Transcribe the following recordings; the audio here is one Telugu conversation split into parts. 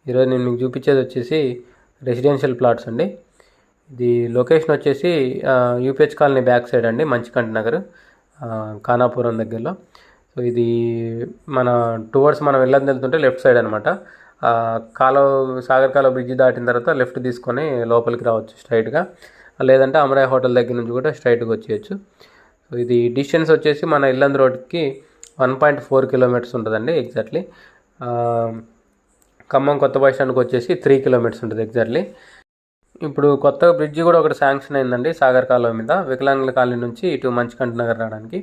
ఈరోజు నేను మీకు చూపించేది వచ్చేసి రెసిడెన్షియల్ ప్లాట్స్ అండి. ఇది లొకేషన్ వచ్చేసి యూపీహెచ్ కాలనీ బ్యాక్ సైడ్ అండి, మంచికంటి నగర్, ఖానాపురం దగ్గరలో. సో ఇది మన టువర్డ్స్ మనం వెళ్తుంటే లెఫ్ట్ సైడ్ అనమాట. సాగర్ కాలువ బ్రిడ్జ్ దాటిన తర్వాత లెఫ్ట్ తీసుకొని లోపలికి రావచ్చు స్ట్రైట్గా, లేదంటే అమరాయ్ హోటల్ దగ్గర నుంచి కూడా స్ట్రైట్గా వచ్చేయచ్చు. సో ఇది డిస్టెన్స్ వచ్చేసి మన ఇల్లందు రోడ్కి 1.4 కిలోమీటర్స్ ఉంటుందండి ఎగ్జాక్ట్లీ. ఖమ్మం కొత్త బస్ స్టాండ్కి వచ్చేసి 3 కిలోమీటర్స్ ఉంటుంది ఎగ్జాక్ట్లీ. ఇప్పుడు కొత్తగా బ్రిడ్జి కూడా ఒకటి శాంక్షన్ అయిందండి సాగర్ కాలువ మీద, వికలాంగుల కాలనీ నుంచి ఇటు మంచికంటి నగర్ రావడానికి.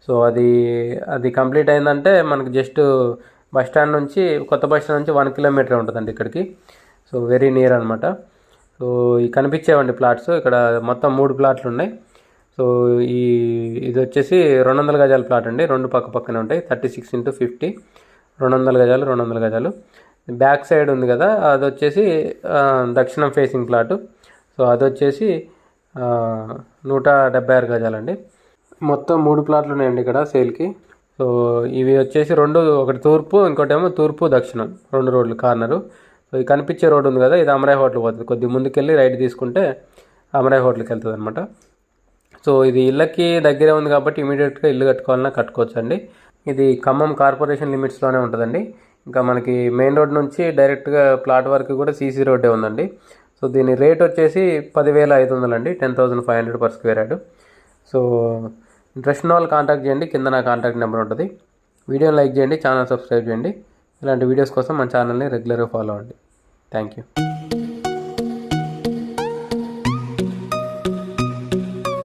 సో అది కంప్లీట్ అయిందంటే మనకి జస్ట్ బస్ స్టాండ్ నుంచి కొత్త బస్ స్టాండ్ నుంచి 1 కిలోమీటర్ ఉంటుందండి ఇక్కడికి. సో వెరీ నియర్ అనమాట. సో ఈ కనిపించేవండి ప్లాట్స్, ఇక్కడ మొత్తం 3 ప్లాట్లు ఉన్నాయి. సో ఇది వచ్చేసి 200 గజాల ప్లాట్ అండి, రెండు పక్కనే ఉంటాయి. 36x50, 200 గజాలు 200 గజాలు. బ్యాక్ సైడ్ ఉంది కదా, అది వచ్చేసి దక్షిణం ఫేసింగ్ ప్లాటు. సో అది వచ్చేసి 176 గజాలండి. మొత్తం 3 ప్లాట్లు ఉన్నాయండి ఇక్కడ సేల్కి. సో ఇవి వచ్చేసి ఒకటి తూర్పు, ఇంకోటేమో తూర్పు దక్షిణం, 2 రోడ్లు కార్నరు. సో ఈ కనిపించే రోడ్డు ఉంది కదా, ఇది అమరాయ్ హోటల్ పోతుంది. కొద్ది ముందుకెళ్ళి రైట్ తీసుకుంటే అమరాయ్ హోటల్కి వెళ్తుంది అనమాట. సో ఇది ఇళ్ళకి దగ్గరే ఉంది కాబట్టి ఇమీడియట్గా ఇల్లు కట్టుకోవాలన్నా కట్టుకోవచ్చు అండి. ఇది ఖమ్మం కార్పొరేషన్ లిమిట్స్లోనే ఉంటుందండి. ఇంకా మనకి మెయిన్ రోడ్ నుంచి డైరెక్ట్గా ప్లాట్ వరకు కూడా సీసీ రోడ్డే ఉందండి. సో దీని రేట్ వచ్చేసి 10,500 అండి, 10,500 per square yard. So interest ఉన్న వాళ్ళు కాంటాక్ట్ చేయండి, కింద నా కాంటాక్ట్ నెంబర్ ఉంటుంది. వీడియోని లైక్ చేయండి, ఛానల్ సబ్స్క్రైబ్ చేయండి. ఇలాంటి వీడియోస్ కోసం మన ఛానల్ని రెగ్యులర్గా ఫాలో అవ్వండి. Thank you.